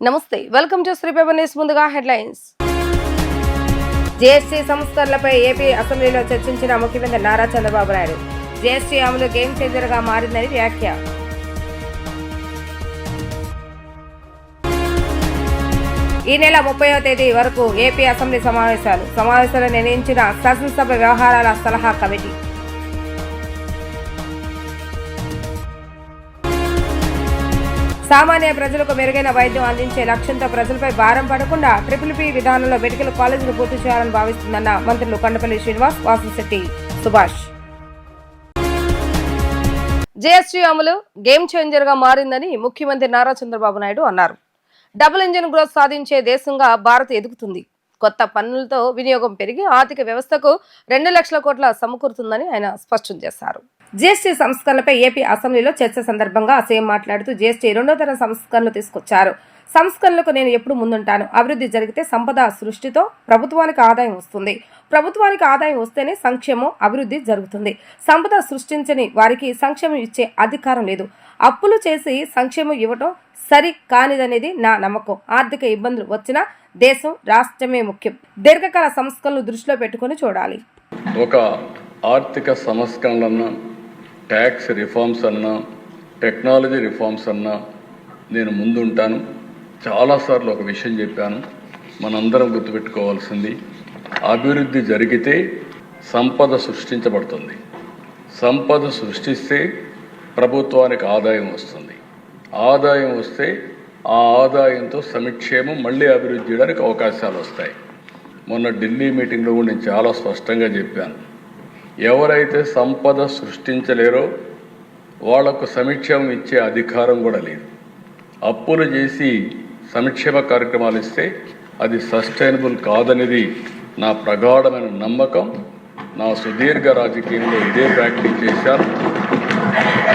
నమస్తే, welcome to Sri paper news. ముందుగా headlines. GST సంస్కరణలపై ఏపీ అసెంబ్లీలో చర్చించిన ముఖ్యమంత్రి నారా చంద్రబాబు నాయుడు. జీఎస్టీ అమలు గేమ్ చేంజర్ గా మారిందని వ్యాఖ్య. ఈ నెల 30వ తేదీ వరకు ఏపీ అసెంబ్లీ సమావేశాలు నిర్ణయించిన శాసనసభ వ్యవహారాల సలహా కమిటీ. సామాన్య ప్రజలకు మెరుగైన వైద్యం అందించే లక్ష్యంతో ప్రజలపై భారం పడకుండా PPP విధానంలో మెడికల్ కాలేజీలు పూర్తి చేయాలని భావిస్తుందన్న మంత్రులు కొండపల్లి శ్రీనివాస్, వాసంశెట్టి సుభాష్. జీఎస్టీ అమలు గేమ్ చేంజర్ గా మారిందని ముఖ్యమంత్రి నారా చంద్రబాబు నాయుడు అన్నారు. డబుల్ ఇంజిన్ గ్రోత్ సాధించే దేశంగా భారత్ ఎదుగుతుంది. కొత్త పన్నులతో వినియోగం పెరిగి ఆర్థిక వ్యవస్థకు 2 లక్షల కోట్ల సమకూరుతుందని ఆయన స్పష్టం చేశారు. జీఎస్టీ సంస్కరణలపై ఏపీ అసెంబ్లీలో చర్చ సందర్భంగా సీఎం మాట్లాడుతూ జీఎస్టీ 2వ తరం సంస్కరణలు తీసుకొచ్చారు. సంస్కరణలకు నేను ఎప్పుడు ముందుంటాను. అభివృద్ధి జరిగితే సంపద సృష్టితో ప్రభుత్వానికి ఆదాయం వస్తుంది. ప్రభుత్వానికి ఆదాయం వస్తేనే సంక్షేమం, అభివృద్ధి జరుగుతుంది. సంపద సృష్టించని వారికి సంక్షేమం ఇచ్చే అధికారం లేదు. అప్పులు చేసి సంక్షేమం ఇవ్వటం సరి కానిదనేది నా నమ్మకం. ఆర్థిక ఇబ్బందులు వచ్చినా దేశం, రాష్ట్రమే ముఖ్యం. దీర్ఘకాల సంస్కరణలు దృష్టిలో పెట్టుకుని చూడాలి. ఒక ఆర్థిక సంస్కరణలన్నా, ట్యాక్స్ రిఫార్మ్స్ అన్నా, టెక్నాలజీ రిఫార్మ్స్ అన్నా నేను ముందుంటాను. చాలాసార్లు ఒక విషయం చెప్పాను, మనందరం గుర్తుపెట్టుకోవాల్సింది, అభివృద్ధి జరిగితే సంపద సృష్టించబడుతుంది. సంపద సృష్టిస్తే ప్రభుత్వానికి ఆదాయం వస్తుంది. ఆదాయం వస్తే ఆ ఆదాయంతో సంక్షేమం, మళ్ళీ అభివృద్ధి చేయడానికి అవకాశాలు వస్తాయి. మొన్న ఢిల్లీ మీటింగ్లో కూడా నేను చాలా స్పష్టంగా చెప్పాను, ఎవరైతే సంపద సృష్టించలేరో వాళ్లకు సంక్షేమం ఇచ్చే అధికారం కూడా లేదు. అప్పులు చేసి సంక్షేమ కార్యక్రమాలు ఇస్తే అది సస్టైనబుల్ కాదనేది నా ప్రగాఢమైన నమ్మకం. నా సుదీర్ఘ రాజకీయంలో ఇదే ప్రాక్టీస్ చేశాను.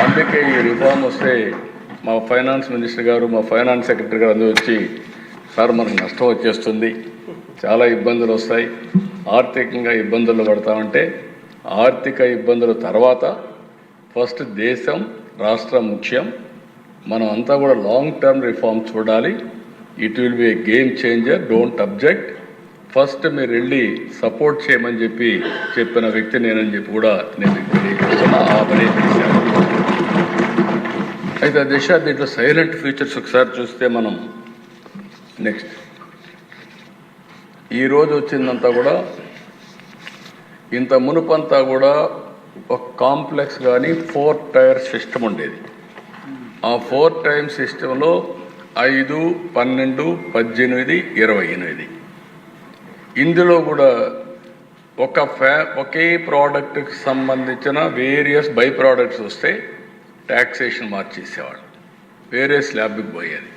అందుకే ఈ రిఫార్మ్ వస్తే మా ఫైనాన్స్ మినిస్టర్ గారు, మా ఫైనాన్స్ సెక్రటరీ గారు అందరూ వచ్చి, సార్ మనకు నష్టం వచ్చేస్తుంది, చాలా ఇబ్బందులు వస్తాయి, ఆర్థికంగా ఇబ్బందులు పడతామంటే, ఆర్థిక ఇబ్బందుల తర్వాత ఫస్ట్ దేశం, రాష్ట్రం ముఖ్యం. మనం అంతా కూడా లాంగ్ టర్మ్ రిఫార్మ్ చూడాలి. It will be A game changer, don't object. First మీరు వెళ్ళి సపోర్ట్ చేయమని చెప్పిన వ్యక్తి నేనని చెప్పి కూడా నేను తెలియజేస్తున్నా. ఆ పని చేశాను. అయితే దీంట్లో సైలెంట్ ఫ్యూచర్స్ ఒకసారి చూస్తే మనం నెక్స్ట్ ఈరోజు వచ్చిందంతా కూడా, ఇంత మునుపంతా కూడా ఒక కాంప్లెక్స్ కానీ 4 టైర్ సిస్టమ్ ఉండేది. ఆ 4 టైర్ సిస్టంలో 5, 12, 18, 28 ఇందులో కూడా ఒకే ప్రోడక్ట్కి సంబంధించిన వేరియస్ బై ప్రోడక్ట్స్ వస్తే ట్యాక్సేషన్ మార్చేసేవాడు, వేరే స్లాబ్కి పోయేది.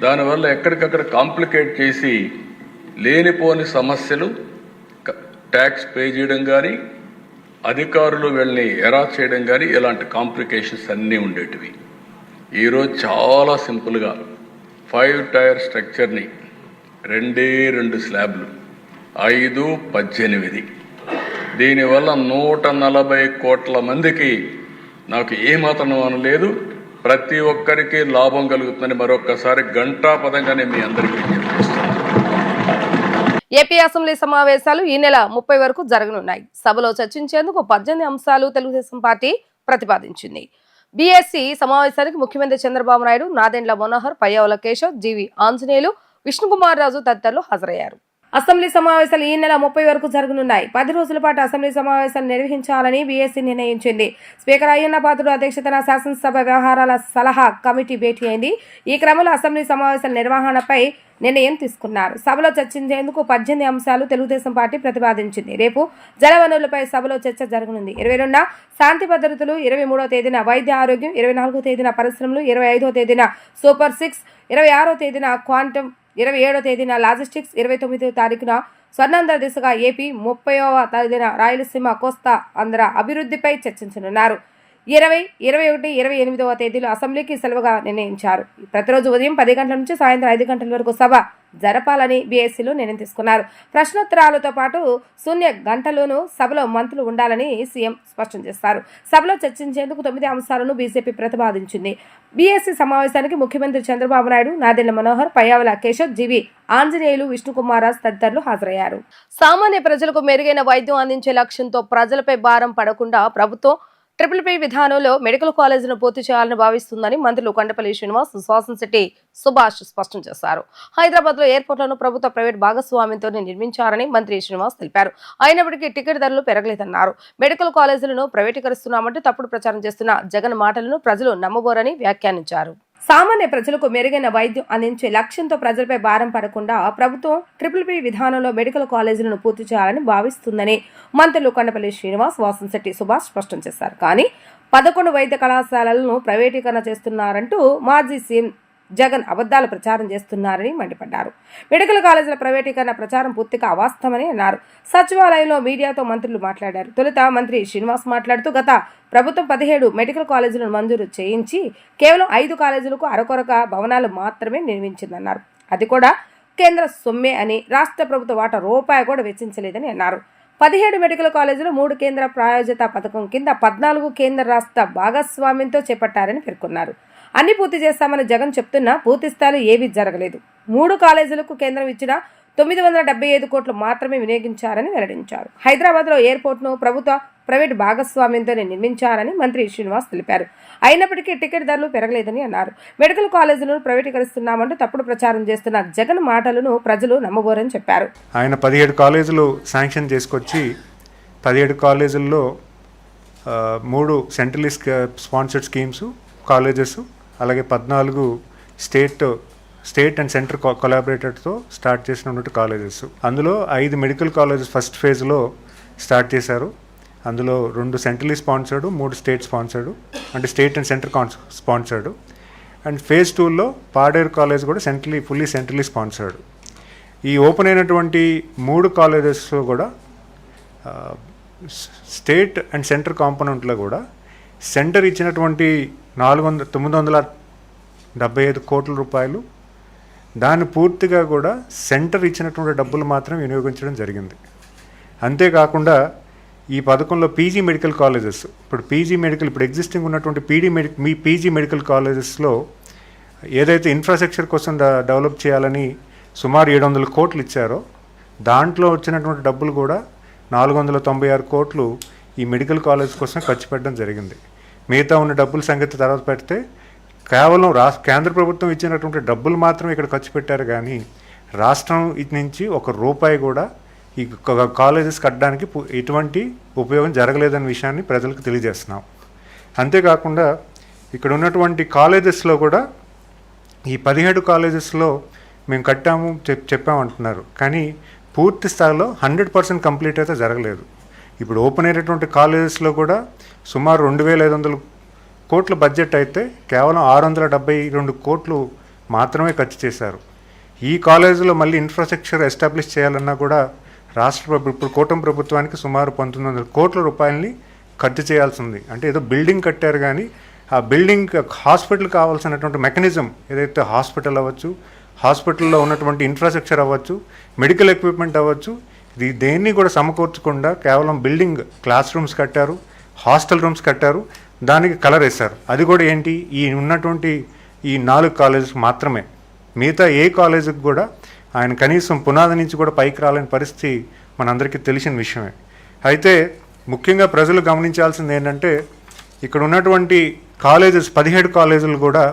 దానివల్ల ఎక్కడికక్కడ కాంప్లికేట్ చేసి లేనిపోని సమస్యలు, ట్యాక్స్ పే చేయడం కానీ, అధికారులు వీళ్ళని ఎరా చేయడం కానీ, ఇలాంటి కాంప్లికేషన్స్ అన్నీ ఉండేటివి. ఈరోజు చాలా సింపుల్గా 5 టైర్ స్ట్రక్చర్ని 2 స్లాబ్లు 5, 18. దీనివల్ల 140 కోట్ల మందికి నాకు ఏమాత్రం అనలేదు, ప్రతి ఒక్కరికి లాభం కలుగుతుందని మరొకసారి ఘంటాపదంగానే మీ అందరికీ చెప్పేస్తున్నాను. ఏపీ అసెంబ్లీ సమావేశాలు ఈ నెల 30 వరకు జరగనున్నాయి. సభలో చర్చించేందుకు 18 అంశాలు తెలుగుదేశం పార్టీ ప్రతిపాదించింది. బీఎస్సీ సమావేశానికి ముఖ్యమంత్రి చంద్రబాబు నాయుడు, నాదెండ్ల మనోహర్, పయ్యావుల కేశవ్, జీవి ఆంజనేయులు, విష్ణుకుమార్ రాజు తదితరులు హాజరయ్యారు. అసెంబ్లీ సమావేశాలు ఈ నెల 30 వరకు జరగనున్నాయి. 10 రోజుల పాటు అసెంబ్లీ సమావేశాలు నిర్వహించాలని బీఎస్సీ నిర్ణయించింది. స్పీకర్ అయ్యన్న పాత్రుడు అధ్యక్షతన శాసనసభ వ్యవహారాల సలహా కమిటీ భేటీ అయింది. ఈ క్రమంలో అసెంబ్లీ సమావేశాల నిర్వహణపై నిర్ణయం తీసుకున్నారు. సభలో చర్చించేందుకు 18 అంశాలు తెలుగుదేశం పార్టీ ప్రతిపాదించింది. రేపు జలవనరులపై సభలో చర్చ జరగనుంది. 22న శాంతి భద్రతలు, 23వ తేదీన వైద్య ఆరోగ్యం, 24వ తేదీన పరిశ్రమలు, 25వ తేదీన సూపర్ 6, 26వ తేదీన క్వాంటమ్, 27వ తేదీన లాజిస్టిక్స్, 29వ తారీఖున స్వర్ణాంధ్ర దిశగా ఏపీ, 30వ తేదీన రాయలసీమ, కోస్తా ఆంధ్ర అభివృద్ధిపై చర్చించనున్నారు. 20, 21, 28వ తేదీలో అసెంబ్లీకి సెలవుగా నిర్ణయించారు. ప్రతిరోజు ఉదయం 10 గంటల నుంచి సాయంత్రం 5 గంటల వరకు సభ జరపాలని బీఎస్సీలో నిర్ణయం తీసుకున్నారు. ప్రశ్నోత్తరాలతో పాటు శూన్య గంటలోనూ సభలో మంత్రులు ఉండాలని సీఎం స్పష్టం చేశారు. సభలో చర్చించేందుకు 9 అంశాలను బీజేపీ ప్రతిపాదించింది. బీఎస్సీ సమావేశానికి ముఖ్యమంత్రి చంద్రబాబు నాయుడు, నాదెళ్ల మనోహర్, పయ్యావుల కేశవ్, జీవి ఆంజనేయులు, విష్ణుకుమార్ తదితరులు హాజరయ్యారు. సామాన్య ప్రజలకు మెరుగైన వైద్యం అందించే లక్ష్యంతో ప్రజలపై భారం పడకుండా ప్రభుత్వం PPP విధానంలో మెడికల్ కాలేజీను పూర్తి చేయాలని భావిస్తుందని మంత్రులు కొండపల్లి శ్రీనివాస్, వాసంశెట్టి సుభాష్ స్పష్టం చేశారు. హైదరాబాద్ లో ఎయిర్పోర్ట్లను ప్రభుత్వ ప్రైవేట్ భాగస్వామ్యంతో నిర్మించారని మంత్రి శ్రీనివాస్ తెలిపారు. అయినప్పటికీ టికెట్ ధరలు పెరగలేదన్నారు. మెడికల్ కాలేజీలను ప్రైవేటీకరిస్తున్నామంటే తప్పుడు ప్రచారం చేస్తున్న జగన్ మాటలను ప్రజలు నమ్మబోరని వ్యాఖ్యానించారు. సామాన్య ప్రజలకు మెరుగైన వైద్యం అందించే లక్ష్యంతో ప్రజలపై భారం పడకుండా ప్రభుత్వం PPP విధానంలో మెడికల్ కాలేజీలను పూర్తి చేయాలని భావిస్తుందని మంత్రులు కొండపల్లి శ్రీనివాస్, వాసంశెట్టి సుభాష్ స్పష్టం చేశారు. కానీ 11 వైద్య కళాశాలలను ప్రైవేటీకరణ చేస్తున్నారంటూ మాజీ సీఎం జగన్ అబద్దాలు ప్రచారం చేస్తున్నారని మండిపడ్డారు. మెడికల్ కాలేజీల ప్రైవేటీకరణ ప్రచారం పూర్తిగా అవాస్తవమని అన్నారు. సచివాలయంలో మీడియాతో మంత్రులు మాట్లాడారు. తొలుత మంత్రి శ్రీనివాస్ మాట్లాడుతూ గత ప్రభుత్వం 17 మెడికల్ కాలేజీలను మంజూరు చేయించి కేవలం 5 కాలేజీలకు అరకొరక భవనాలు మాత్రమే నిర్మించిందన్నారు. అది కూడా కేంద్ర సొమ్మే అని, రాష్ట్ర ప్రభుత్వ వాటా రూపాయి కూడా వెచ్చించలేదని అన్నారు. 17 మెడికల్ కాలేజీలు 3 కేంద్ర ప్రాయోజిత పథకం కింద 14 కేంద్ర రాష్ట్ర భాగస్వామ్యంతో చేపట్టారని పేర్కొన్నారు. అన్ని పూర్తి చేస్తామని జగన్ చెప్తున్నా పూర్తి స్థాయిలో ఏవీ జరగలేదు. 3 కాలేజీలకు కేంద్రం ఇచ్చిన 975 కోట్లు మాత్రమే వినియోగించారని వెల్లడించారు. హైదరాబాద్లో ఎయిర్పోర్ట్ను ప్రభుత్వ ప్రైవేట్ భాగస్వామ్యంతోనే నిర్మించారని మంత్రి శ్రీనివాస్ తెలిపారు. అయినప్పటికీ టికెట్ ధరలు పెరగలేదని అన్నారు. మెడికల్ కాలేజీలను ప్రైవేటీకరిస్తున్నామంటూ తప్పుడు ప్రచారం చేస్తున్న జగన్ మాటలను ప్రజలు నమ్మబోరని చెప్పారు. ఆయన 17 కాలేజీలు శాంక్షన్ చేసుకొచ్చి 17 కాలేజీల్లో 3 సెంట్రలీ స్పాన్సర్డ్ స్కీమ్స్ కాలేజెస్, అలాగే 14 స్టేట్ అండ్ సెంటర్ కొలాబరేటర్తో స్టార్ట్ చేసినటువంటి కాలేజెస్. అందులో 5 మెడికల్ కాలేజెస్ ఫస్ట్ ఫేజ్లో స్టార్ట్ చేశారు. అందులో 2 సెంట్రలీ స్పాన్సర్డ్, 3 స్టేట్ స్పాన్సర్డ్, అంటే state and centre sponsored. And phase 2లో పాడేరు కాలేజ్ కూడా ఫుల్లీ సెంట్రలీ స్పాన్సర్డ్. ఈ ఓపెన్ అయినటువంటి 3 కాలేజెస్లో కూడా స్టేట్ అండ్ సెంటర్ కాంపోనెంట్లో కూడా సెంటర్ ఇచ్చినటువంటి 975 కోట్ల రూపాయలు, దాన్ని పూర్తిగా కూడా సెంటర్ ఇచ్చినటువంటి డబ్బులు మాత్రం వినియోగించడం జరిగింది. అంతేకాకుండా ఈ పథకంలో పీజీ మెడికల్ కాలేజెస్, ఇప్పుడు ఎగ్జిస్టింగ్ ఉన్నటువంటి పీజీ మెడికల్ కాలేజెస్లో ఏదైతే ఇన్ఫ్రాస్ట్రక్చర్ కోసం డెవలప్ చేయాలని సుమారు 700 కోట్లు ఇచ్చారో దాంట్లో వచ్చినటువంటి డబ్బులు కూడా 496 కోట్లు ఈ మెడికల్ కాలేజ్ కోసం ఖర్చు పెట్టడం జరిగింది. మిగతా ఉన్న డబ్బుల సంగతి తర్వాత పెడితే కేవలం కేంద్ర ప్రభుత్వం ఇచ్చినటువంటి డబ్బులు మాత్రం ఇక్కడ ఖర్చు పెట్టారు, కానీ రాష్ట్రం నుంచి 1 రూపాయి కూడా ఈ కాలేజెస్ కట్టడానికి ఎటువంటి ఉపయోగం జరగలేదనే విషయాన్ని ప్రజలకు తెలియజేస్తున్నాం. అంతేకాకుండా ఇక్కడ ఉన్నటువంటి కాలేజెస్లో కూడా ఈ 17 కాలేజెస్లో మేము కట్టాము చెప్పామంటున్నారు, కానీ పూర్తి స్థాయిలో 100% కంప్లీట్ అయితే జరగలేదు. ఇప్పుడు ఓపెన్ అయినటువంటి కాలేజెస్లో కూడా సుమారు 2500 కోట్ల బడ్జెట్ అయితే కేవలం 672 కోట్లు మాత్రమే ఖర్చు చేశారు. ఈ కాలేజీలో మళ్ళీ ఇన్ఫ్రాస్ట్రక్చర్ ఎస్టాబ్లిష్ చేయాలన్నా కూడా ఇప్పుడు కూటమి ప్రభుత్వానికి సుమారు 1900 కోట్ల రూపాయలని ఖర్చు చేయాల్సి ఉంది. అంటే ఏదో బిల్డింగ్ కట్టారు, కానీ ఆ బిల్డింగ్ హాస్పిటల్ కావాల్సినటువంటి మెకానిజం ఏదైతే హాస్పిటల్ అవ్వచ్చు, హాస్పిటల్లో ఉన్నటువంటి ఇన్ఫ్రాస్ట్రక్చర్ అవ్వచ్చు, మెడికల్ ఎక్విప్మెంట్ అవ్వచ్చు, దేన్ని కూడా సమకూర్చకుండా కేవలం బిల్డింగ్, క్లాస్ రూమ్స్ కట్టారు, హాస్టల్ రూమ్స్ కట్టారు, దానికి కలర్ వేశారు. అది కూడా ఏంటి, ఉన్నటువంటి ఈ 4 కాలేజెస్ మాత్రమే. మిగతా ఏ కాలేజీకి కూడా ఆయన కనీసం పునాది నుంచి కూడా పైకి రాలేని పరిస్థితి మనందరికీ తెలిసిన విషయమే. అయితే ముఖ్యంగా ప్రజలు గమనించాల్సింది ఏంటంటే ఇక్కడ ఉన్నటువంటి కాలేజెస్ 17 కాలేజీలు కూడా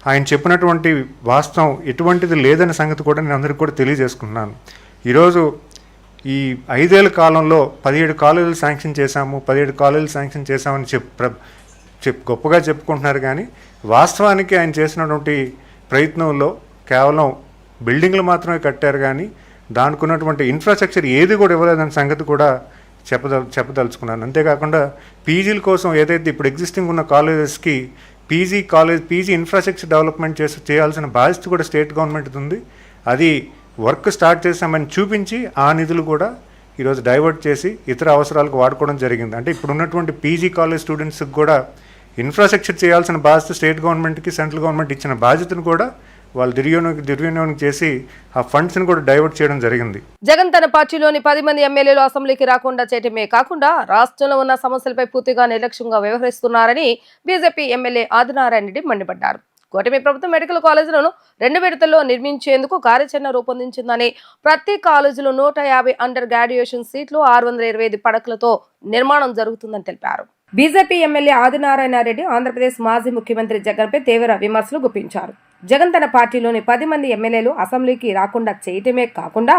ఆయన చెప్పినటువంటి వాస్తవం ఎటువంటిది లేదనే సంగతి కూడా నేను అందరికీ కూడా తెలియజేసుకున్నాను. ఈరోజు ఈ 5 ఏళ్ల కాలంలో 17 కాలేజీలు శాంక్షన్ చేశామని గొప్పగా చెప్పుకుంటున్నారు, కానీ వాస్తవానికి ఆయన చేసినటువంటి ప్రయత్నంలో కేవలం బిల్డింగ్లు మాత్రమే కట్టారు, కానీ దానికి ఉన్నటువంటి ఇన్ఫ్రాస్ట్రక్చర్ ఏది కూడా ఇవ్వలేదనే సంగతి కూడా చెప్పదలుచుకున్నాను. అంతేకాకుండా పీజీల కోసం ఏదైతే ఇప్పుడు ఎగ్జిస్టింగ్ ఉన్న కాలేజెస్కి పీజీ ఇన్ఫ్రాస్ట్రక్చర్ డెవలప్మెంట్ చేయాల్సిన బాధ్యత కూడా స్టేట్ గవర్నమెంట్ ఉంది. అది వర్క్ స్టార్ట్ చేసామని చూపించి ఆ నిధులు కూడా ఈరోజు డైవర్ట్ చేసి ఇతర అవసరాలకు వాడుకోవడం జరిగింది. అంటే ఇప్పుడు ఉన్నటువంటి పీజీ కాలేజ్ స్టూడెంట్స్కి కూడా ఇన్ఫ్రాస్ట్రక్చర్ చేయాల్సిన బాధ్యత స్టేట్ గవర్నమెంట్కి సెంట్రల్ గవర్నమెంట్ ఇచ్చిన బాధ్యతను కూడా వాళ్ళు దుర్వినియోగం చేసి ఆ ఫండ్స్ని కూడా డైవర్ట్ చేయడం జరిగింది. జగన్ తన పార్టీలోని 10 మంది ఎమ్మెల్యేలు అసెంబ్లీకి రాకుండా చేయటమే కాకుండా రాష్ట్రంలో ఉన్న సమస్యలపై పూర్తిగా నిర్లక్ష్యంగా వ్యవహరిస్తున్నారని బీజేపీ ఎమ్మెల్యే ఆదినారాయణ రెడ్డి మండిపడ్డారు. కూటమి ప్రభుత్వం మెడికల్ కాలేజీలను 2 విడతల్లో నిర్మించేందుకు కార్యాచరణ రూపొందించిందని, ప్రతి కాలేజీలో 150 అండర్ గ్రాడ్యుయేషన్ సీట్లు, 625 పడకలతో నిర్మాణం జరుగుతుందని తెలిపారు. బీజేపీ ఎమ్మెల్యే ఆదినారాయణ రెడ్డి ఆంధ్రప్రదేశ్ మాజీ ముఖ్యమంత్రి జగన్పై తీవ్ర విమర్శలు గుప్పించారు. జగన్ తన పార్టీలోని 10 మంది ఎమ్మెల్యేలు అసెంబ్లీకి రాకుండా చేయటమే కాకుండా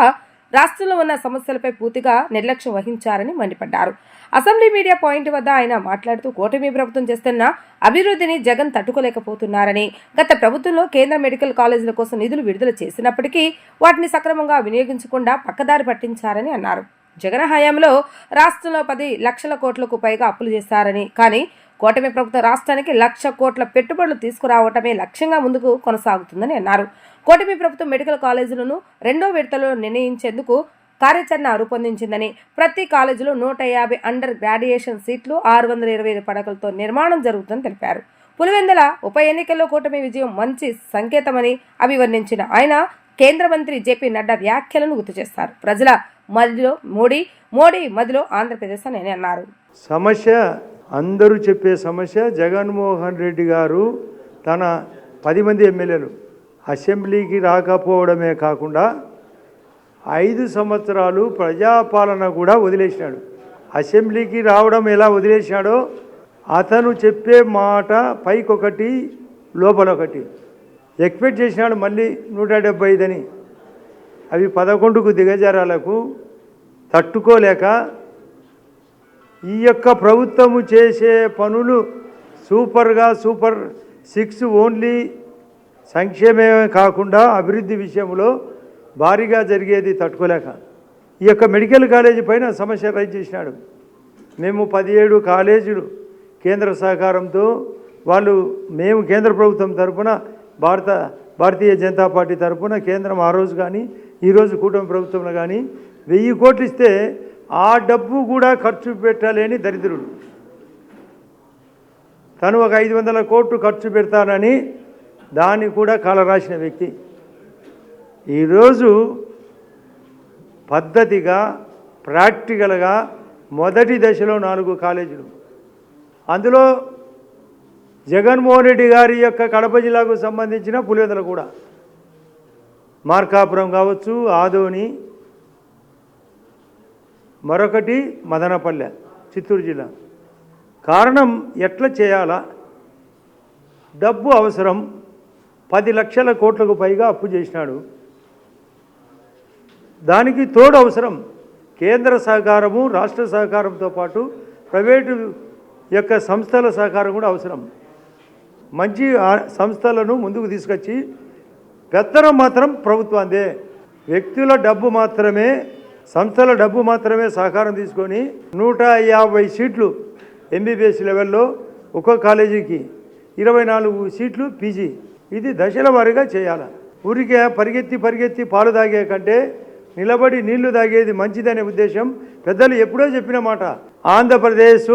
రాష్ట్రంలో ఉన్న సమస్యలపై పూర్తిగా నిర్లక్ష్యం వహించారని మండిపడ్డారు. అసెంబ్లీ మీడియా పాయింట్ వద్ద ఆయన మాట్లాడుతూ కూటమి ప్రభుత్వం చేస్తున్న అభివృద్ధిని జగన్ తట్టుకోలేకపోతున్నారని, గత ప్రభుత్వంలో కేంద్ర మెడికల్ కాలేజీల కోసం నిధులు విడుదల చేసినప్పటికీ వాటిని సక్రమంగా వినియోగించకుండా పక్కదారి పట్టించారని అన్నారు. జగన్ హయాంలో రాష్ట్రంలో 10 లక్షల కోట్లకు పైగా అప్పులు చేశారని, కానీ కూటమి ప్రభుత్వం రాష్ట్రానికి 1,00,000 కోట్ల పెట్టుబడులు తీసుకురావటమే లక్ష్యంగా ముందుకు కొనసాగుతుందని అన్నారు. కూటమి ప్రభుత్వం మెడికల్ కాలేజీలను 2వ విడతలో నిర్ణయించేందుకు కార్యాచరణ రూపొందించిందని, ప్రతి కాలేజీలో 150 అండర్ గ్రాడ్యుయేషన్ సీట్లు, 625 పడకలతో నిర్మాణం జరుగుతుందని తెలిపారు. పులివెందుల ఉప ఎన్నికల్లో కూటమి విజయం మంచి సంకేతమని అభివర్ణించిన ఆయన కేంద్ర మంత్రి జేపీ నడ్డా వ్యాఖ్యలను గుర్తు చేస్తారు. ప్రజల మధ్యలో మోడీ మధ్యలో ఆంధ్రప్రదేశ్ అని అన్నారు. సమస్య అందరూ చెప్పే సమస్య, జగన్మోహన్ రెడ్డి గారు తన 10 మంది ఎమ్మెల్యేలు అసెంబ్లీకి రాకపోవడమే కాకుండా 5 సంవత్సరాలు ప్రజాపాలన కూడా వదిలేసినాడు. అసెంబ్లీకి రావడం ఎలా వదిలేసినాడో, అతను చెప్పే మాట పైకొకటి లోపలొకటి ఎక్స్పెక్ట్ చేసినాడు. మళ్ళీ 175 అని, అవి 11కు దిగజారాలకు తట్టుకోలేక ఈ యొక్క ప్రభుత్వము చేసే పనులు సూపర్ 6 ఓన్లీ సంక్షేమమే కాకుండా అభివృద్ధి విషయంలో భారీగా జరిగేది తట్టుకోలేక ఈ యొక్క మెడికల్ కాలేజీ పైన సమస్య రైజ్ చేసినాడు. మేము 17 కాలేజీలు కేంద్ర సహకారంతో మేము కేంద్ర ప్రభుత్వం తరఫున భారతీయ జనతా పార్టీ తరఫున కేంద్రం ఆ రోజు కానీ ఈరోజు కూటమి ప్రభుత్వంలో కానీ 1000 కోట్లు ఇస్తే ఆ డబ్బు కూడా ఖర్చు పెట్టలేని దరిద్రుడు. తను ఒక 500 కోట్లు ఖర్చు పెడతానని దాన్ని కూడా కాలరాసిన వ్యక్తి. ఈరోజు పద్ధతిగా ప్రాక్టికల్గా మొదటి దశలో 4 కాలేజీలు, అందులో జగన్మోహన్ రెడ్డి గారి యొక్క కడప జిల్లాకు సంబంధించిన పులివెందుల కూడా, మార్కాపురం కావచ్చు, ఆదోని, మరొకటి మదనపల్లె చిత్తూరు జిల్లా. కారణం ఎట్లా చేయాలా, డబ్బు అవసరం, 10 లక్షల కోట్లకు పైగా అప్పు చేసినాడు. దానికి తోడు అవసరం కేంద్ర సహకారము, రాష్ట్ర సహకారంతో పాటు ప్రైవేటు యొక్క సంస్థల సహకారం కూడా అవసరం. మంచి సంస్థలను ముందుకు తీసుకొచ్చి పెత్తనం మాత్రం ప్రభుత్వాందే, వ్యక్తుల డబ్బు మాత్రమే, సంస్థల డబ్బు మాత్రమే సహకారం తీసుకొని 150 సీట్లు ఎంబీబీఎస్ లెవెల్లో ఒక్కో కాలేజీకి, 24 సీట్లు పీజీ. ఇది దశల వారీగా చేయాలి. ఊరికే పరిగెత్తి పాలు తాగే కంటే నిలబడి నీళ్లు తాగేది మంచిదనే ఉద్దేశం పెద్దలు ఎప్పుడో చెప్పిన మాట. ఆంధ్రప్రదేశ్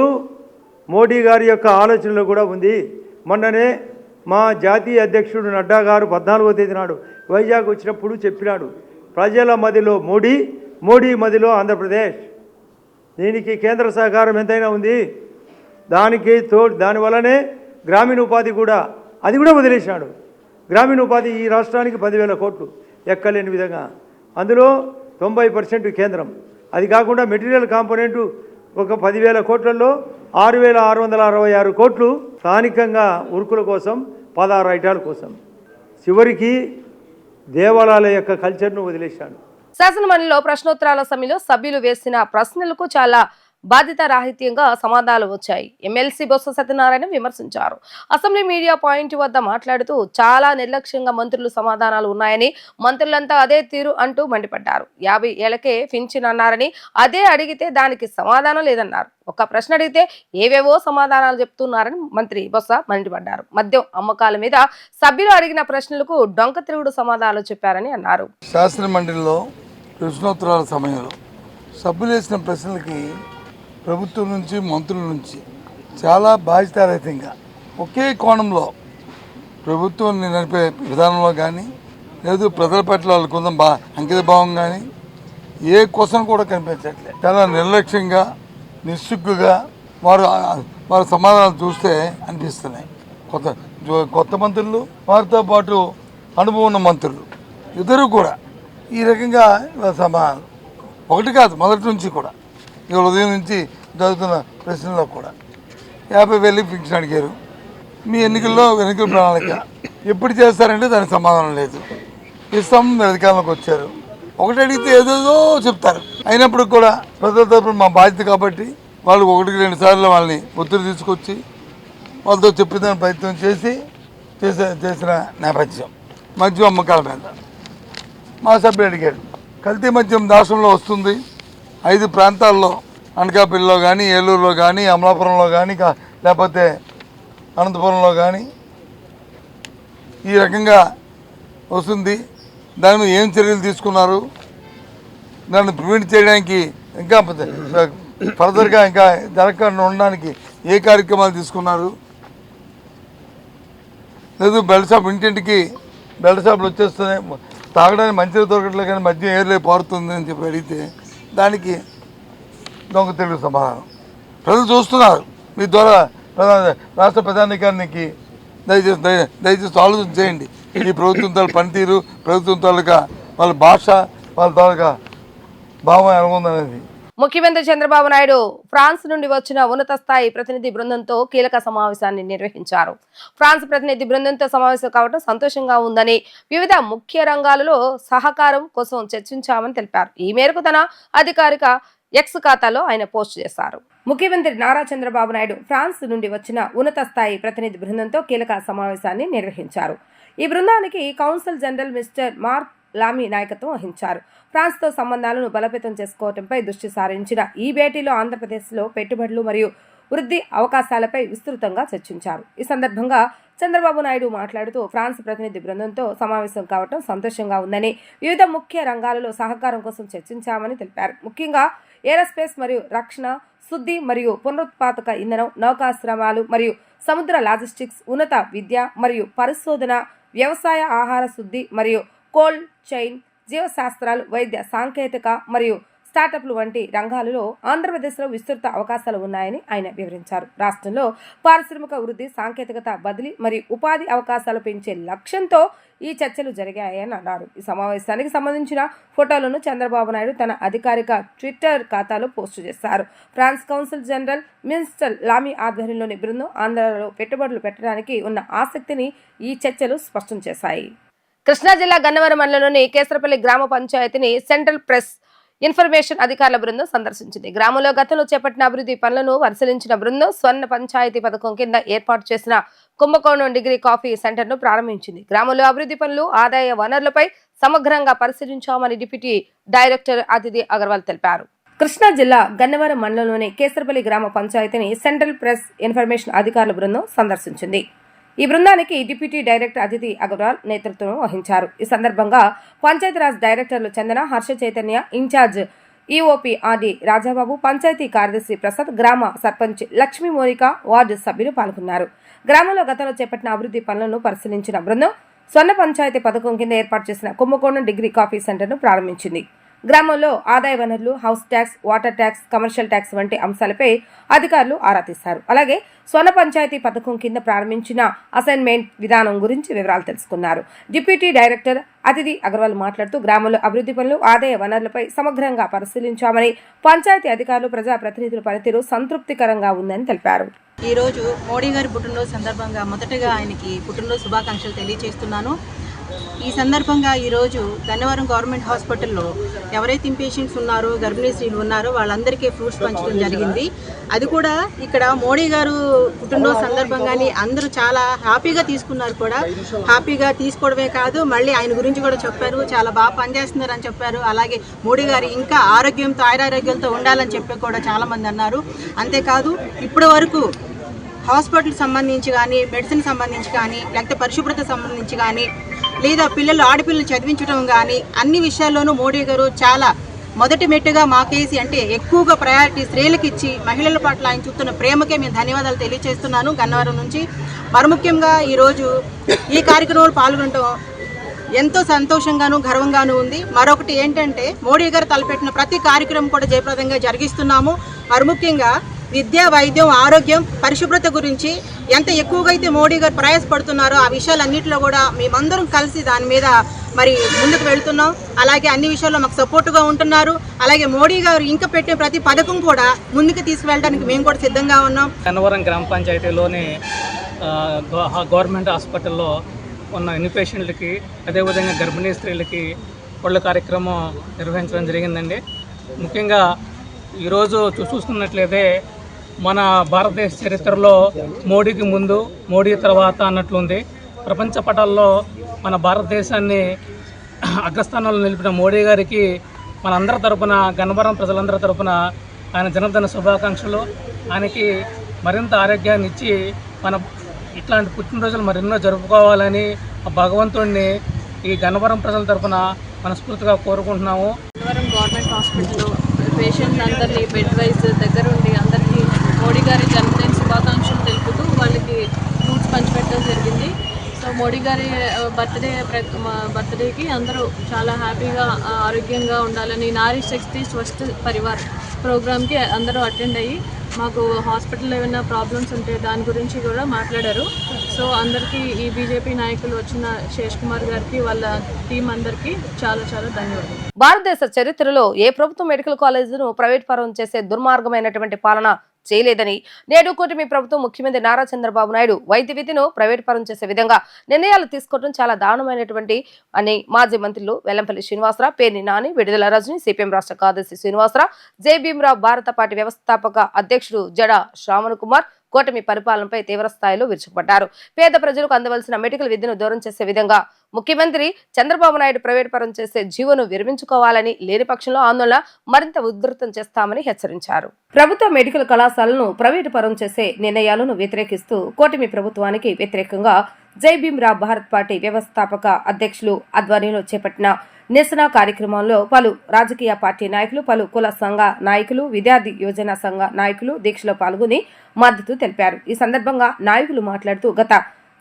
మోడీ గారి యొక్క ఆలోచనలో కూడా ఉంది. మొన్ననే మా జాతీయ అధ్యక్షుడు నడ్డా గారు 14వ తేదీ నాడు వైజాగ్ వచ్చినప్పుడు చెప్పినాడు, ప్రజల మదిలో మోడీ మదిలో ఆంధ్రప్రదేశ్. దీనికి కేంద్ర సహకారం ఎంతైనా ఉంది. దానివల్లనే గ్రామీణ ఉపాధి కూడా, అది కూడా వదిలేసినాడు. గ్రామీణ ఉపాధి ఈ రాష్ట్రానికి 10,000 కోట్లు ఎక్కలేని విధంగా, అందులో 90% కేంద్రం. అది కాకుండా మెటీరియల్ కాంపోనెంటు ఒక 10,000 కోట్లలో 6,666 కోట్లు స్థానికంగా ఉరుకుల కోసం, 16 ఐటాల కోసం. చివరికి దేవాలయాల యొక్క కల్చర్ను వదిలేశాడు. శాసనమండలిలో ప్రశ్నోత్తరాల సమయంలో సభ్యులు వేసిన ప్రశ్నలకు చాలా బాధ్యతారాహిత్యంగా సమాధానాలు వచ్చాయి. ఎమ్మెల్సీ బొత్స సత్యనారాయణ విమర్శించారు. అసెంబ్లీ మీడియా పాయింట్ వద్ద మాట్లాడుతూ చాలా నిర్లక్ష్యంగా మంత్రులు సమాధానాలు ఉన్నాయని, మంత్రులంతా అదే తీరు అంటూ మండిపడ్డారు. 50 ఏళ్లకే పింఛన్ అన్నారని, అదే అడిగితే దానికి సమాధానం లేదన్నారు. ఒక ప్రశ్న అడిగితే ఏవేవో సమాధానాలు చెప్తున్నారని మంత్రి బొత్స మండిపడ్డారు. మద్యం అమ్మకాల మీద సభ్యులు అడిగిన ప్రశ్నలకు డొంక తిరుగుడు సమాధానాలు చెప్పారని అన్నారు. శాసనమండలిలో ప్రశ్నోత్తరాల సమయంలో సభ్యులు వేసిన ప్రశ్నలకి ప్రభుత్వం నుంచి, మంత్రుల నుంచి చాలా బాధ్యతారహితంగా ఒకే కోణంలో ప్రభుత్వం నడిపే విధానంలో కానీ లేదు ప్రజల పట్ల వాళ్ళకున్న అంకిత భావం కానీ ఏ క్వశ్చన్ కూడా కనిపించట్లేదు. చాలా నిర్లక్ష్యంగా నిస్సిగ్గుగా వారి సమాధానాలు చూస్తే అనిపిస్తున్నాయి. కొత్త మంత్రులు వారితో పాటు అనుభవం ఉన్న మంత్రులు ఇద్దరు కూడా ఈ రకంగా సమాధానం ఒకటి కాదు, మొదటి నుంచి కూడా ఇవాళ ఉదయం నుంచి జరుగుతున్న ప్రశ్నలో కూడా 50,000 ఫిక్షన్ అడిగారు. మీ ఎన్నికల ప్రణాళిక ఎప్పుడు చేస్తారంటే దానికి సమాధానం లేదు. ఇస్తాం మీరు అధికారంలోకి వచ్చారు, ఒకటి అడిగితే ఏదేదో చెప్తారు. అయినప్పుడు కూడా ప్రజల తరపున మా బాధ్యత కాబట్టి వాళ్ళు 1-2 సార్లు వాళ్ళని ఒత్తిడి తీసుకొచ్చి వాళ్ళతో చెప్పిన ప్రయత్నం చేసిన నేపథ్యం. మద్యం అమ్మకాల మీద మా సభ్యులు అడిగారు, కల్తీ మద్యం రాష్ట్రంలో వస్తుంది 5 ప్రాంతాల్లో, అనకాపల్లిలో కానీ, ఏలూరులో కానీ, అమలాపురంలో కానీ, లేకపోతే అనంతపురంలో కానీ ఈ రకంగా వస్తుంది. దాని మీద ఏం చర్యలు తీసుకున్నారు, దాన్ని ప్రివెంట్ చేయడానికి ఇంకా ఫర్దర్గా ఇంకా జరగకుండా ఉండడానికి ఏ కార్యక్రమాలు తీసుకున్నారు, లేదు బెల్ట్ షాప్ ఇంటింటికి బెల్ట్ షాపులు వచ్చేస్తున్నాయి, తాగడానికి మంచిగా దొరకట్లేదు కానీ మద్యం ఏర్లే పారుతుంది అని చెప్పి అడిగితే దానికి దొంగ తెలుగు సమాధానం. ప్రజలు చూస్తున్నారు. మీ ద్వారా రాష్ట్ర ప్రధానికానికి దయచేసి ఆలోచన చేయండి. ఈ ప్రభుత్వం తాలూకా పనితీరు, ప్రభుత్వం తాలూకా వాళ్ళ భాష, వాళ్ళ తాలూకా భావం అనుకుందనేది. ముఖ్యమంత్రి చంద్రబాబు నాయుడు ఫ్రాన్స్ నుండి వచ్చిన ఉన్నత స్థాయి ప్రతినిధి బృందంతో కీలక సమావేశాన్ని నిర్వహించారు. ఫ్రాన్స్ ప్రతినిధి బృందంతో సమావేశం కావడం సంతోషంగా ఉందని, వివిధ ముఖ్య రంగాలలో సహకారం కోసం చర్చించామని తెలిపారు. ఈ మేరకు తన అధికారిక ఎక్స్ ఖాతాలో ఆయన పోస్ట్ చేశారు. ముఖ్యమంత్రి నారా చంద్రబాబు నాయుడు ఫ్రాన్స్ నుండి వచ్చిన ఉన్నత స్థాయి ప్రతినిధి బృందంతో కీలక సమావేశాన్ని నిర్వహించారు. ఈ బృందానికి కౌన్సిల్ జనరల్ మిస్టర్ మార్క్ లామీ నాయకత్వం వహించారు. ఫ్రాన్స్తో సంబంధాలను బలోపేతం చేసుకోవడంపై దృష్టి సారించిన ఈ భేటీలో ఆంధ్రప్రదేశ్లో పెట్టుబడులు మరియు వృద్ధి అవకాశాలపై విస్తృతంగా చర్చించారు. ఈ సందర్భంగా చంద్రబాబు నాయుడు మాట్లాడుతూ ఫ్రాన్స్ ప్రతినిధి బృందంతో సమావేశం కావడం సంతోషంగా ఉందని, వివిధ ముఖ్య రంగాలలో సహకారం కోసం చర్చించామని తెలిపారు. ముఖ్యంగా ఏరోస్పేస్ మరియు రక్షణ, శుద్ధి మరియు పునరుత్పాదక ఇంధనం, నౌకాశ్రమాలు మరియు సముద్ర లాజిస్టిక్స్, ఉన్నత విద్య మరియు పరిశోధన, వ్యవసాయ, ఆహార శుద్ధి మరియు కోల్డ్ చైన్, జీవశాస్త్రాలు, వైద్య సాంకేతిక మరియు స్టార్టప్లు వంటి రంగాలలో ఆంధ్రప్రదేశ్లో విస్తృత అవకాశాలు ఉన్నాయని ఆయన వివరించారు. రాష్ట్రంలో పారిశ్రామిక వృద్ధి, సాంకేతికత బదిలీ మరియు ఉపాధి అవకాశాలు పెంచే లక్ష్యంతో ఈ చర్చలు జరిగాయని అన్నారు. ఈ సమావేశానికి సంబంధించిన ఫోటోలను చంద్రబాబు నాయుడు తన అధికారిక ట్విట్టర్ ఖాతాలో పోస్టు చేశారు. France council general mister Lamy ఆధ్వర్యంలోని బృందం ఆంధ్రలో పెట్టుబడులు పెట్టడానికి ఉన్న ఆసక్తిని ఈ చర్చలు స్పష్టం చేశాయి. కృష్ణా జిల్లా గన్నవరం మండలంలోని కేసరపల్లి గ్రామ పంచాయతీని సెంట్రల్ ప్రెస్ ఇన్ఫర్మేషన్ అధికారుల బృందం సందర్శించింది. గ్రామంలో గతంలో చేపట్టిన అభివృద్ధి పనులను పరిశీలించిన బృందం స్వర్ణ పంచాయతీ పథకం కింద ఏర్పాటు చేసిన కుంభకోణం డిగ్రీ కాఫీ సెంటర్ను ప్రారంభించింది. గ్రామంలో అభివృద్ధి పనులు, ఆదాయ వనరులపై సమగ్రంగా పరిశీలించామని డిప్యూటీ డైరెక్టర్ అతిథి అగర్వాల్ తెలిపారు. కృష్ణా జిల్లా గన్నవరం మండలంలోని కేసరపల్లి గ్రామ పంచాయతీని సెంట్రల్ ప్రెస్ ఇన్ఫర్మేషన్ అధికారుల బృందం సందర్శించింది. ఈ బృందానికి డిప్యూటీ డైరెక్టర్ అతిథి అగర్వాల్ నేతృత్వం వహించారు. ఈ సందర్భంగా పంచాయతీరాజ్ డైరెక్టర్లు Chandana, Harsha Chaitanya, in charge EOPRD Rajababu, panchayati కార్యదర్శి ప్రసాద్, గ్రామ సర్పంచ్ లక్ష్మీ మోనిక, వార్డు సభ్యులు పాల్గొన్నారు. గ్రామంలో గతంలో చేపట్టిన అభివృద్ధి పనులను పరిశీలించిన బృందం స్వర్ణ పంచాయతీ పథకం కింద ఏర్పాటు చేసిన కుంభకోణం డిగ్రీ కాఫీ సెంటర్ను ప్రారంభించింది. గ్రామంలో ఆదాయ వనరులు, house tax, water tax, commercial tax వంటి అంశాలపై అధికారులు ఆరా తీశారు. అలాగే స్వర్ణ పంచాయతీ పథకం కింద ప్రారంభించిన అసైన్మెంట్ విధానం గురించి వివరాలు తెలుసుకున్నారు. డిప్యూటీ డైరెక్టర్ అతిథి అగర్వాల్ మాట్లాడుతూ గ్రామంలో అభివృద్ధి పనులు, ఆదాయ వనరులపై సమగ్రంగా పరిశీలించామని, పంచాయతీ అధికారులు, ప్రజాప్రతినిధుల పనితీరు సంతృప్తికరంగా ఉందని తెలిపారు. ఈరోజు మోడీ గారి పుట్టినరోజు సందర్భంగా మొదటగా ఆయనకి పుట్టినరోజు శుభాకాంక్షలు తెలియజేస్తున్నాను. ఈ సందర్భంగా ఈరోజు గన్నవరం గవర్నమెంట్ హాస్పిటల్లో ఎవరైతే ఇంపేషెంట్స్ ఉన్నారో, గర్భిణీ స్త్రీలు ఉన్నారో వాళ్ళందరికీ ఫ్రూట్స్ పంచడం జరిగింది. అది కూడా ఇక్కడ మోడీ గారు పుట్టినరోజు సందర్భంగానే అందరూ చాలా హ్యాపీగా తీసుకున్నారు. కూడా హ్యాపీగా తీసుకోవడమే కాదు, మళ్ళీ ఆయన గురించి కూడా చెప్పారు, చాలా బాగా పనిచేస్తున్నారని చెప్పారు. అలాగే మోడీ గారు ఇంకా ఆరోగ్యంతో, ఆయురారోగ్యాలతో ఉండాలని చెప్పి కూడా చాలామంది అన్నారు. అంతేకాదు ఇప్పటి వరకు హాస్పిటల్ సంబంధించి కానీ, మెడిసిన్ సంబంధించి కానీ, లేకపోతే పరిశుభ్రత సంబంధించి కానీ, లేదా ఆడపిల్లలు చదివించడం కానీ అన్ని విషయాల్లోనూ మోడీ గారు చాలా మొదటి మెట్టుగా మాకేసి అంటే ఎక్కువగా ప్రయారిటీ స్త్రీలకు ఇచ్చి మహిళల పట్ల ఆయన చూస్తున్న ప్రేమకే మేము ధన్యవాదాలు తెలియజేస్తున్నాను గన్నవరం నుంచి. మరి ముఖ్యంగా ఈరోజు ఈ కార్యక్రమంలో పాల్గొనడం ఎంతో సంతోషంగాను గర్వంగాను ఉంది. మరొకటి ఏంటంటే మోడీ గారు తలపెట్టిన ప్రతి కార్యక్రమం కూడా జయప్రదంగా జరిగిస్తున్నాము. మరి ముఖ్యంగా విద్య, వైద్యం, ఆరోగ్యం, పరిశుభ్రత గురించి ఎంత ఎక్కువగా అయితే మోడీ గారు ప్రయాసపడుతున్నారో ఆ విషయాలన్నింటిలో కూడా మేమందరం కలిసి దాని మీద మరి ముందుకు వెళ్తున్నాం. అలాగే అన్ని విషయాల్లో మాకు సపోర్టుగా ఉంటున్నారు. అలాగే మోడీ గారు ఇంకా పెట్టిన ప్రతి పథకం కూడా ముందుకు తీసుకువెళ్ళడానికి మేము కూడా సిద్ధంగా ఉన్నాం. గన్నవరం గ్రామ పంచాయతీలోని గవర్నమెంట్ హాస్పిటల్లో ఉన్న ఇన్పేషెంట్లకి, అదేవిధంగా గర్భిణీ స్త్రీలకి పళ్ళ కార్యక్రమం నిర్వహించడం జరిగిందండి. ముఖ్యంగా ఈరోజు చూసుకున్నట్లయితే మన భారతదేశ చరిత్రలో మోడీకి ముందు, మోడీ తర్వాత అన్నట్లుంది. ప్రపంచ పటాల్లో మన భారతదేశాన్ని అగ్రస్థానంలో నిలిపిన మోడీ గారికి మనందరి తరపున, గన్నవరం ప్రజలందరి తరపున ఆయన జన్మదిన శుభాకాంక్షలు. ఆయనకి మరింత ఆరోగ్యాన్ని ఇచ్చి మన ఇట్లాంటి పుట్టినరోజులు మరెన్నో జరుపుకోవాలని భగవంతుడిని ఈ గన్నవరం ప్రజల తరపున మనస్ఫూర్తిగా కోరుకుంటున్నాము. గన్నవరం గవర్నమెంట్ హాస్పిటల్లో పేషెంట్ అందరినీ బెడ్ వైజ్ దగ్గరుండి అందరికీ మోడీ గారి జన్మదిన శుభాకాంక్షలు తెలుపుతూ వాళ్ళకి ఫ్రూట్స్ పంచిపెట్టడం జరిగింది. సో మోడీ గారి బర్త్డేకి అందరూ చాలా హ్యాపీగా ఆరోగ్యంగా ఉండాలని నారీ శక్తి స్వస్థ పరివార్ ప్రోగ్రామ్కి అందరూ అటెండ్ అయ్యి మాకు హాస్పిటల్లో ఏమైనా ప్రాబ్లమ్స్ ఉంటే దాని గురించి కూడా మాట్లాడారు. సో అందరికీ ఈ బీజేపీ నాయకులు వచ్చిన శేష్ కుమార్ గారికి, వాళ్ళ టీం అందరికీ చాలా చాలా ధన్యవాదాలు. భారతదేశ చరిత్రలో ఏ ప్రభుత్వ మెడికల్ కాలేజీను ప్రైవేట్ పరం చేసే దుర్మార్గమైనటువంటి పాలన చేయలేదని నేడు కూటమి ప్రభుత్వం ముఖ్యమంత్రి నారా చంద్రబాబు నాయుడు వైద్య విధిను ప్రైవేట్ పరం చేసే విధంగా నిర్ణయాలు తీసుకోవడం చాలా దారుణమైనటువంటి అని మాజీ మంత్రులు వెల్లంపల్లి శ్రీనివాసరావు, పేర్ని నాని, విడుదల రజని, సిపిఎం రాష్ట్ర కార్యదర్శి శ్రీనివాసరావు, జై భీమ్రావ్ భారత పార్టీ వ్యవస్థాపక అధ్యక్షుడు జడ శ్రావణ్ కుమార్ కూటమి పరిపాలనపై తీవ్ర స్థాయిలో విరుచుకుపడ్డారు. పేద ప్రజలకు అందవలసిన మెడికల్ విద్యను దూరం చేసే విధంగా ముఖ్యమంత్రి చంద్రబాబు నాయుడు ప్రైవేట్ పరం చేసే జీవోను విరమించుకోవాలని, లేని పక్షంలో ఆందోళన మరింత ఉధృతం చేస్తామని హెచ్చరించారు. ప్రభుత్వ మెడికల్ కళాశాలను ప్రైవేటు పరం చేసే నిర్ణయాలను వ్యతిరేకిస్తూ కూటమి ప్రభుత్వానికి వ్యతిరేకంగా జై భీమ్రావ్ భారత్ పార్టీ వ్యవస్థాపక అధ్యక్షులు ఆధ్వర్యంలో చేపట్టిన నిరసన కార్యక్రమంలో పలు రాజకీయ పార్టీ నాయకులు, పలు కుల సంఘ నాయకులు, విద్యార్థి యోజన సంఘ నాయకులు దీక్షలో పాల్గొని మద్దతు తెలిపారు. ఈ సందర్భంగా నాయకులు మాట్లాడుతూ గత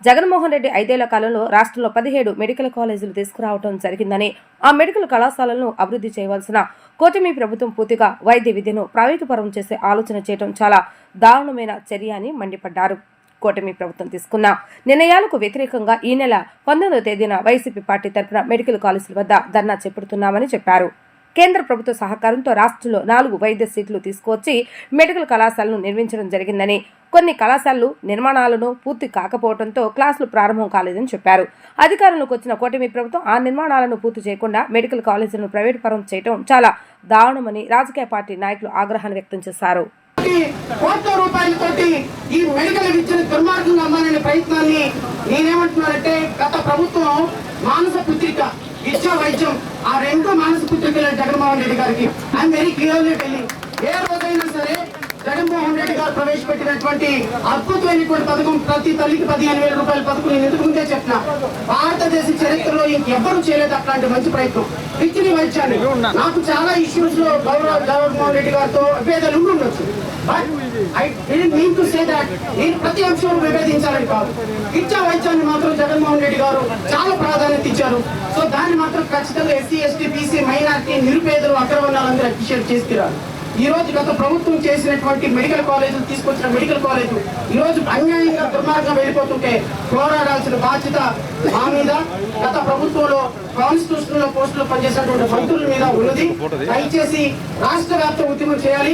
జగన్మోహన్ రెడ్డి 5 ఏళ్ల కాలంలో రాష్ట్రంలో 17 మెడికల్ కాలేజీలు తీసుకురావడం జరిగిందని, ఆ మెడికల్ కళాశాలలను అభివృద్ధి చేయవలసిన కూటమి ప్రభుత్వం పూర్తిగా వైద్య విద్యను ప్రైవేటు పరం చేసే ఆలోచన చేయడం చాలా దారుణమైన చర్య అని మండిపడ్డారు. కూటమి ప్రభుత్వం తీసుకున్న నిర్ణయాలకు వ్యతిరేకంగా ఈ నెల 19వ తేదీన వైసీపీ పార్టీ తరఫున మెడికల్ కాలేజీల వద్ద ధర్నా చేపడుతున్నామని చెప్పారు. కేంద్ర ప్రభుత్వ సహకారంతో రాష్ట్రంలో 4 వైద్య సీట్లు తీసుకువచ్చి మెడికల్ కళాశాలను నిర్మించడం జరిగిందని, కొన్ని కళాశాలలు నిర్మాణాలను పూర్తి కాకపోవడంతో క్లాసులు ప్రారంభం కాలేదని చెప్పారు. అధికారంలోకి వచ్చిన కూటమి ప్రభుత్వం ఆ నిర్మాణాలను పూర్తి చేయకుండా మెడికల్ కాలేజీలను ప్రైవేటు పరం చేయడం చాలా దారుణమని రాజకీయ పార్టీ నాయకులు ఆగ్రహాన్ని వ్యక్తం చేశారు. కోట్ల రూపాయలతోటి ఈ మెడికల్ విద్యను దుర్మార్గంగా అమ్మాలనే ప్రయత్నాన్ని నేనేమంటున్నానంటే, గత ప్రభుత్వం మానస పుత్రిక, విద్యా వైద్యం, ఆ 2 మానస పుత్రికలు జగన్మోహన్ రెడ్డి గారికి ఐఎమ్ వెరీ క్లియర్లీ టెల్లింగ్, ఏ రోజైనా సరే జగన్మోహన్ రెడ్డి గారు ప్రవేశపెట్టినటువంటి అద్భుతమైనటువంటి పథకం, ప్రతి తల్లికి 15,000 రూపాయల పథకం నేను ఎందుకు ముందే చెప్పిన, భారతదేశ చరిత్రలో ఇంకెవ్వరూ చేయలేదు అట్లాంటి మంచి ప్రయత్నం. విద్యని వైద్యాన్ని నాకు చాలా ఇష్యూస్ లో జగన్మోహన్ రెడ్డి గారితో విభేదాలు ఉండొచ్చు, but I didn't mean to say that నేను ప్రతి అంశంలో విభేదించాలని కాదు. విద్యా వైద్యాన్ని మాత్రం జగన్మోహన్ రెడ్డి గారు చాలా ప్రాధాన్యత ఇచ్చారు. సో దాన్ని మాత్రం ఖచ్చితంగా ఎస్సీ, ఎస్టీ, బీసీ, మైనారిటీ, నిరుపేదలు, అగ్రవర్ణాలందరూ అప్రిషియేట్ చేస్తున్నారు. ఈ రోజు గత ప్రభుత్వం చేసినటువంటి మెడికల్ కాలేజీలు, తీసుకొచ్చిన మెడికల్ కాలేజీలు ఈ రోజు అన్యాయంగా దుర్మార్గం వెళ్ళిపోతుంటే పోరాడాల్సిన బాధ్యత మా మీద, గత ప్రభుత్వంలో కాన్స్టిట్యూషన్ లో పోస్టులు పనిచేసినటువంటి మంత్రుల మీద ఉన్నది. దయచేసి రాష్ట్ర వ్యాప్త ఉద్యమం చేయాలి.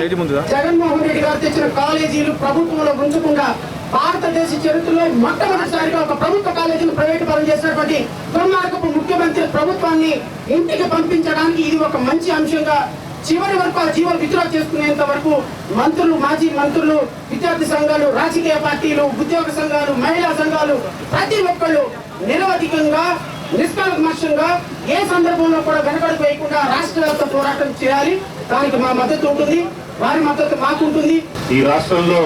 జగన్మోహన్ రెడ్డి గారు తెచ్చిన కాలేజీలు ప్రభుత్వంలో ఉంచకుండా భారతదేశ చరిత్రలో మొట్టమొదటిసారిగా ఒక ప్రభుత్వ కాలేజీని ప్రైవేటు పరం చేసినటువంటి దుర్మార్గపు ముఖ్యమంత్రి ప్రభుత్వాన్ని ఇంటికి పంపించడానికి ఇది ఒక మంచి అంశంగా చివరి వరకు ఆ జీవో విత్డ్రా చేసుకునేంత వరకు మంత్రులు, మాజీ మంత్రులు, విద్యార్థి సంఘాలు, రాజకీయ పార్టీలు, ఉద్యోగ సంఘాలు, మహిళా సంఘాలు ప్రతి ఒక్కళ్ళు నిరవధికంగా, నిష్కల్మషంగా ఏ సందర్భంలో కూడా వెనకడుగు వేయకుండా రాష్ట్ర వ్యాప్త పోరాటం చేయాలి. దానికి మా మద్దతు ఉంటుంది, వారి మద్దతు మాకుంటుంది. ఈ రాష్ట్రంలో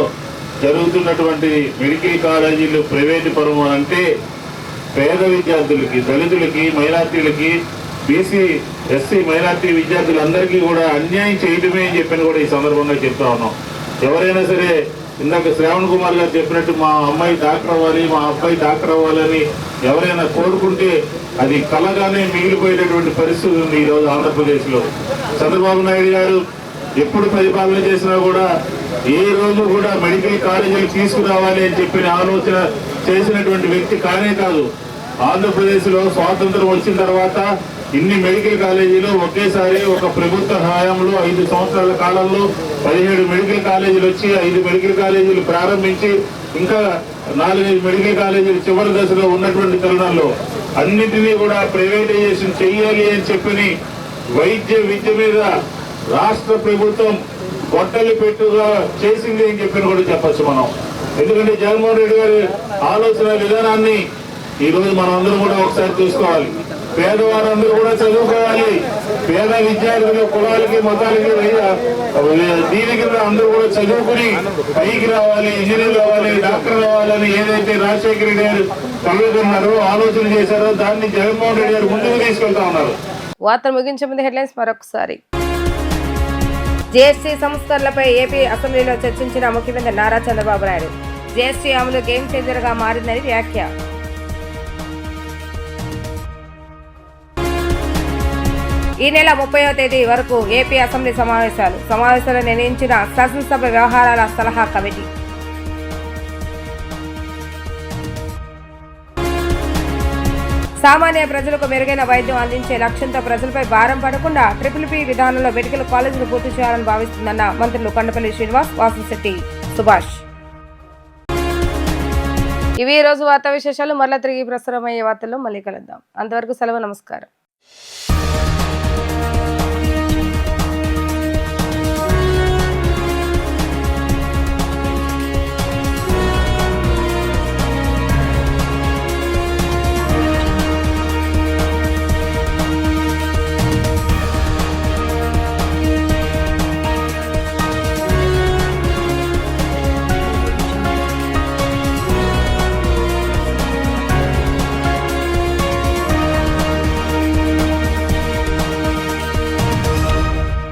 జరుగుతున్నటువంటి మెడికల్ కాలేజీలు ప్రైవేటు పరం అంటే పేద విద్యార్థులకి, దళితులకి, మైనార్టీలకి బీసీ ఎస్సీ మైనార్టీ విద్యార్థులందరికీ కూడా అన్యాయం చేయడమే అని చెప్పని కూడా ఈ సందర్భంగా చెప్తా ఉన్నాం. ఎవరైనా సరే ఇందాక శ్రావణ్ కుమార్ గారు చెప్పినట్టు మా అమ్మాయి డాక్టర్ అవ్వాలి, మా అబ్బాయి డాక్టర్ అవ్వాలని ఎవరైనా కోరుకుంటే అది కలగానే మిగిలిపోయేటటువంటి పరిస్థితి ఉంది ఈరోజు ఆంధ్రప్రదేశ్లో. చంద్రబాబు నాయుడు గారు ఎప్పుడు పరిపాలన చేసినా కూడా ఏ రోజు కూడా మెడికల్ కాలేజీలు తీసుకురావాలి అని చెప్పిన ఆలోచన చేసినటువంటి వ్యక్తి కానే కాదు. ఆంధ్రప్రదేశ్లో స్వాతంత్రం వచ్చిన తర్వాత ఇన్ని మెడికల్ కాలేజీలు ఒకేసారి ఒక ప్రభుత్వ హయాంలో 5 సంవత్సరాల కాలంలో 17 మెడికల్ కాలేజీలు వచ్చి 5 మెడికల్ కాలేజీలు ప్రారంభించి ఇంకా 4-5 మెడికల్ కాలేజీలు చివరి దశలో ఉన్నటువంటి తరుణంలో అన్నింటినీ కూడా ప్రైవేటైజేషన్ చెయ్యాలి అని చెప్పని వైద్య విద్య మీద రాష్ట్ర ప్రభుత్వం గొట్టలు పెట్టుగా చేసింది అని చెప్పని కూడా చెప్పచ్చు మనం. ఎందుకంటే జగన్మోహన్ రెడ్డి గారి ఆలోచన విధానాన్ని ఈరోజు మనం అందరూ కూడా ఒకసారి చూసుకోవాలి. పేదవారందరూ కూడా చదువుకోవాలి. పేద విద్యార్థులు కులాలకి మతాలకి దీనికి అందరూ కూడా చదువుకుని పైకి రావాలి, ఇంజనీర్ రావాలి, డాక్టర్ రావాలని ఏదైతే రాజశేఖర రెడ్డి గారు కలుగుతున్నారో ఆలోచన చేశారో దాన్ని జగన్మోహన్ రెడ్డి గారు ముందుకు తీసుకెళ్తా ఉన్నారు. వార్తలు ముగించే ముందు హెడ్లైన్స్ మరొకసారి. జీఎస్టీ సంస్కరణలపై ఏపీ అసెంబ్లీలో చర్చించిన ముఖ్యమంత్రి నారా చంద్రబాబు నాయుడు. జీఎస్టీ అమలు గేమ్ చేంజర్ గా మారిందని వ్యాఖ్య. ఈ నెల 30వ తేదీ వరకు ఏపీ అసెంబ్లీ సమావేశాలు నిర్ణయించిన శాసనసభ వ్యవహారాల సలహా కమిటీ. సామాన్య ప్రజలకు మెరుగైన వైద్యం అందించే లక్ష్యంతో ప్రజలపై భారం పడకుండా PPP విధానంలో మెడికల్ కాలేజీలు పూర్తి చేయాలని భావిస్తుందన్న మంత్రులు కొండపల్లి శ్రీనివాస్, వాసంశెట్టి సుభాష్. ఇవి ఈ రోజు వార్తా విశేషాలు. మరలా తిరిగి ప్రసారమయ్యే వార్తల్లో మళ్ళీ కలుద్దాం. అంతవరకు సెలవు, నమస్కారం.